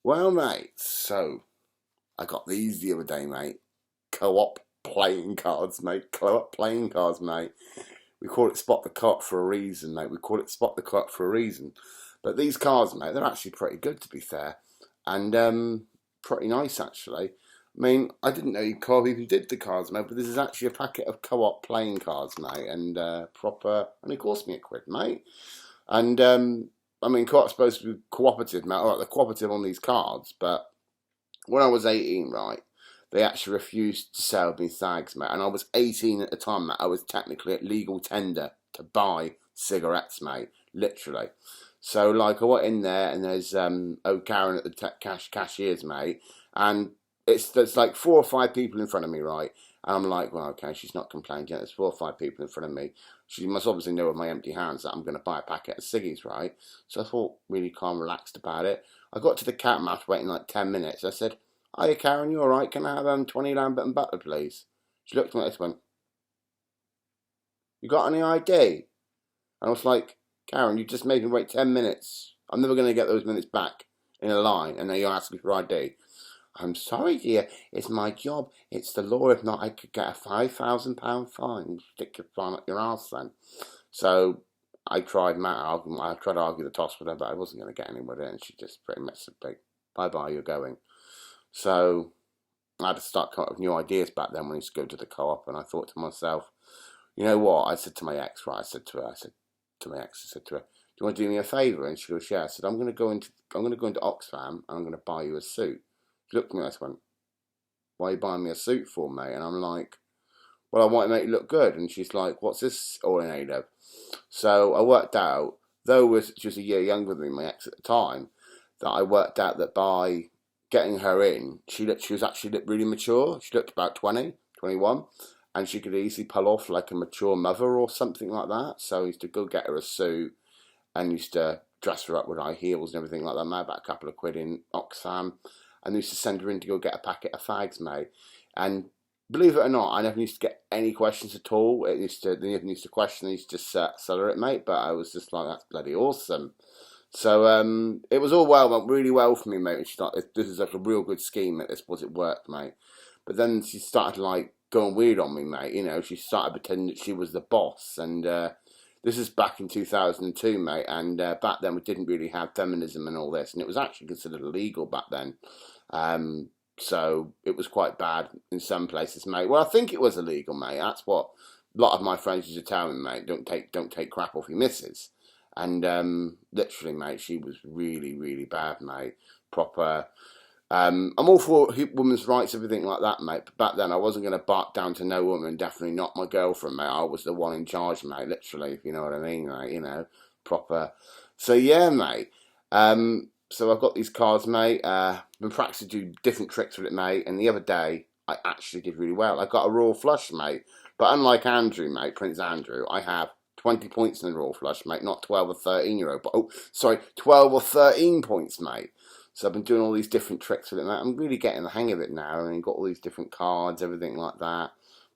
Well, mate, so I got these the other day, mate. Co-op playing cards, mate. Co-op playing cards, mate. We call it Spot the Cot for a reason, mate. We call it Spot the Cot for a reason. But these cards, mate, they're actually pretty good, to be fair. And pretty nice, actually. I mean, I didn't know Co-op even did the cards, mate, but this is actually a packet of Co-op playing cards, mate. And proper, and it cost me £1, mate. And I mean, Co-op's supposed to be cooperative, mate. All right, they're cooperative on these cards, but when I was 18, right, they actually refused to sell me thags, mate. And I was 18 at the time, mate. I was technically at legal tender to buy cigarettes, mate. Literally. So, like, I went in there and there's Karen at the cashiers, mate. And there's like 4 or 5 people in front of me, right? And I'm like, well, okay, she's not complaining yet. There's 4 or 5 people in front of me. She must obviously know with my empty hands that I'm going to buy a packet of ciggies, right? So I thought really calm, relaxed about it. I got to the cat mouth waiting like 10 minutes. I said, hiya, Karen, you all right? Can I have 20 lambert and butter, please? She looked at me and went, you got any ID? And I was like, Karen, you just made me wait 10 minutes. I'm never going to get those minutes back in a line, and now you're asking me for ID. I'm sorry, dear. It's my job. It's the law. If not, I could get a £5,000 fine. Stick your fine up your arse then. So I tried I tried to argue the toss with her, but I wasn't going to get anywhere with it, and she just pretty much said, bye bye, you're going. So I had to start coming up with new ideas back then when I used to go to the co-op, and I thought to myself, you know what? I said to my ex, right? I said to her, do you want to do me a favour? And she goes, yeah. I said, I'm going to go into Oxfam, and I'm going to buy you a suit. She looked at me and I went, why are you buying me a suit for, mate? And I'm like, well, I want to make you look good. And she's like, what's this all in aid of? So I worked out, though she was a year younger than my ex at the time, that I worked out that by getting her in, she was actually really mature. She looked about 20, 21, and she could easily pull off like a mature mother or something like that. So I used to go get her a suit and used to dress her up with high heels and everything like that, mate, about a couple of quid in Oxfam. And used to send her in to go get a packet of fags, mate. And believe it or not, I never used to get any questions at all. They never used to question, they used to just sell her it, mate. But I was just like, that's bloody awesome. So it was all went really well for me, mate. And she's like, this is like a real good scheme, mate. This was it worked, mate. But then she started like going weird on me, mate. You know, she started pretending that she was the boss, and this is back in 2002, mate. And back then we didn't really have feminism and all this, and it was actually considered illegal back then. So it was quite bad in some places, mate. Well, I think it was illegal, mate. That's what a lot of my friends used to tell me, mate. Don't take crap off your missus. And literally, mate, she was really, really bad, mate. Proper. I'm all for women's rights, everything like that, mate. But back then, I wasn't going to bark down to no woman. Definitely not my girlfriend, mate. I was the one in charge, mate. Literally, if you know what I mean, mate. You know, proper. So yeah, mate. So I've got these cards, mate. Been practicing to do different tricks with it, mate. And the other day, I actually did really well. I got a royal flush, mate. But unlike Andrew, mate, Prince Andrew, I have 20 points in the royal flush, mate. Not 12 or 13 euro, but 12 or 13 points, mate. So I've been doing all these different tricks with it, mate. I'm really getting the hang of it now. And got all these different cards, everything like that.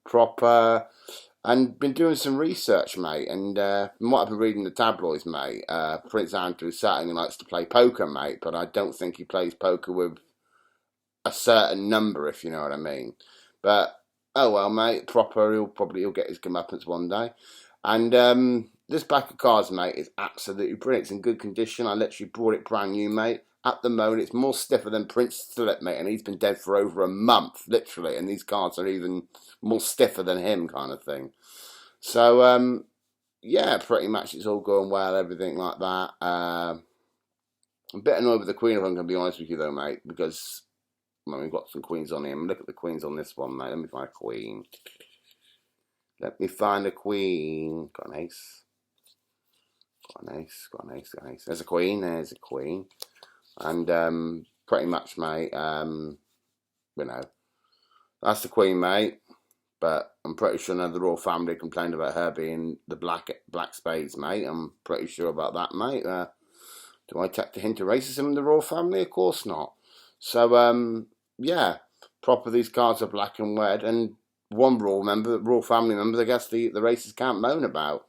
Proper. And been doing some research, mate, and might have been reading the tabloids, mate. Prince Andrew certainly likes to play poker, mate, but I don't think he plays poker with a certain number, if you know what I mean. But oh well, mate, proper. He'll get his comeuppance one day. And this pack of cards, mate, is absolutely brilliant. It's in good condition. I literally brought it brand new, mate. At the moment, it's more stiffer than Prince Philip, mate, and he's been dead for over a month, literally. And these cards are even more stiffer than him, kind of thing. So, yeah, pretty much it's all going well, everything like that. I'm a bit annoyed with the Queen, if I'm going to be honest with you, though, mate, because well, we've got some Queens on here. Look at the Queens on this one, mate. Let me find a Queen. Let me find a Queen. Got an ace. Got an ace. Got an ace. Got an ace. There's a Queen. There's a Queen. And pretty much, mate, you know, that's the Queen, mate. But I'm pretty sure none of the royal family complained about her being the black spades, mate. I'm pretty sure about that, mate. Do I take the hint of racism in the royal family? Of course not. So, yeah, proper these cards are black and red. And one royal family member, I guess the racists can't moan about.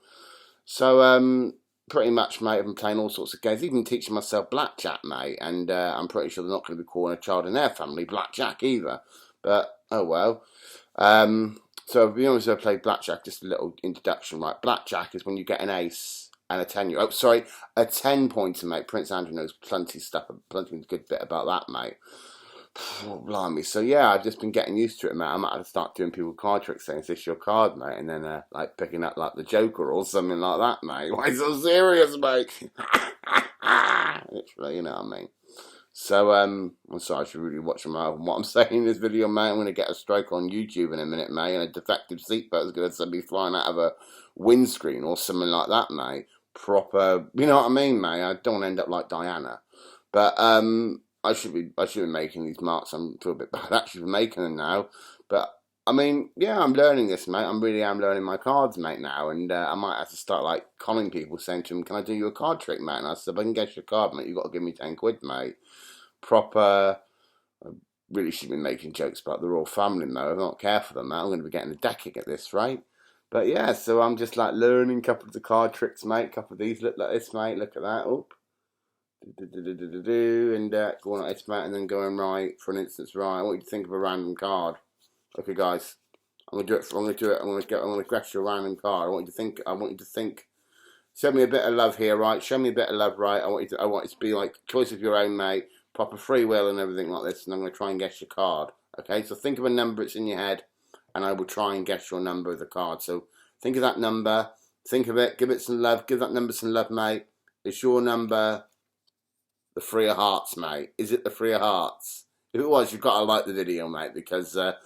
So, pretty much, mate, I've been playing all sorts of games, even teaching myself blackjack, mate, and I'm pretty sure they're not going to be calling a child in their family blackjack either. But, oh well. So, to be honest, I played blackjack, just a little introduction, right? Blackjack is when you get an ace and a 10. Oh, sorry, a 10-pointer, mate. Prince Andrew knows plenty good bit about that, mate. Oh, blimey. So, yeah, I've just been getting used to it, mate. I might have to start doing people card tricks saying, is this your card, mate? And then, like, picking up, like, the Joker or something like that, mate. Why so serious, mate? Literally, you know what I mean? So, I'm sorry, I should really watch what I'm saying in this video, mate. I'm going to get a strike on YouTube in a minute, mate, and a defective seatbelt is going to be flying out of a windscreen or something like that, mate. Proper, you know what I mean, mate? I don't want to end up like Diana. But, I should be making these marks. I feel a bit bad actually for making them now. But, I mean, yeah, I'm learning this, mate. I really am learning my cards, mate, now. And I might have to start, like, calling people, saying to them, can I do you a card trick, mate? And I said, if I can guess your card, mate, you've got to give me 10 quid, mate. Proper. I really should be making jokes about the royal family, though. I'm not careful with them, mate. I'm going to be getting a decking at this, right? But, yeah, so I'm just, like, learning a couple of the card tricks, mate. A couple of these look like this, mate. Look at that. Oop. And going like this, mate, and then going right, for an instance, right. I want you to think of a random card. Okay, guys, I'm gonna do it. I'm gonna guess your random card. I want you to think. Show me a bit of love here, right? Show me a bit of love, right? I want it to be like choice of your own, mate. Proper free will and everything like this. And I'm gonna try and guess your card. Okay, so think of a number that's in your head, and I will try and guess your number of the card. So think of that number. Think of it. Give it some love. Give that number some love, mate. It's your number. The Three of Hearts, mate. Is it the Three of Hearts? If it was, you've got to like the video, mate, because that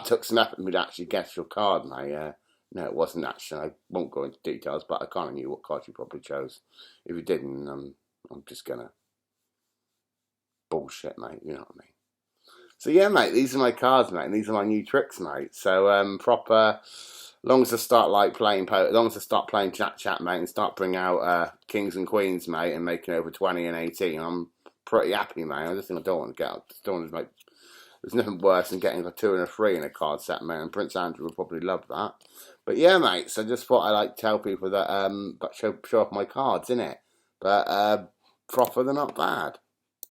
took some effort for me to actually guess your card, mate. No, it wasn't actually. I won't go into details, but I kind of knew what card you probably chose. If you didn't, I'm just going to bullshit, mate. You know what I mean? So, yeah, mate, these are my cards, mate, and these are my new tricks, mate. So, proper... long as I start like playing poker, long as I start playing chat, mate, and start bringing out kings and queens, mate, and making over 20 and 18, I'm pretty happy, mate. I just think I don't want to get out. Don't want to make. There's nothing worse than getting a 2 and a 3 in a card set, mate. And Prince Andrew would probably love that. But yeah, mate. So just thought I like tell people that show off my cards, innit? But proper, they're not bad.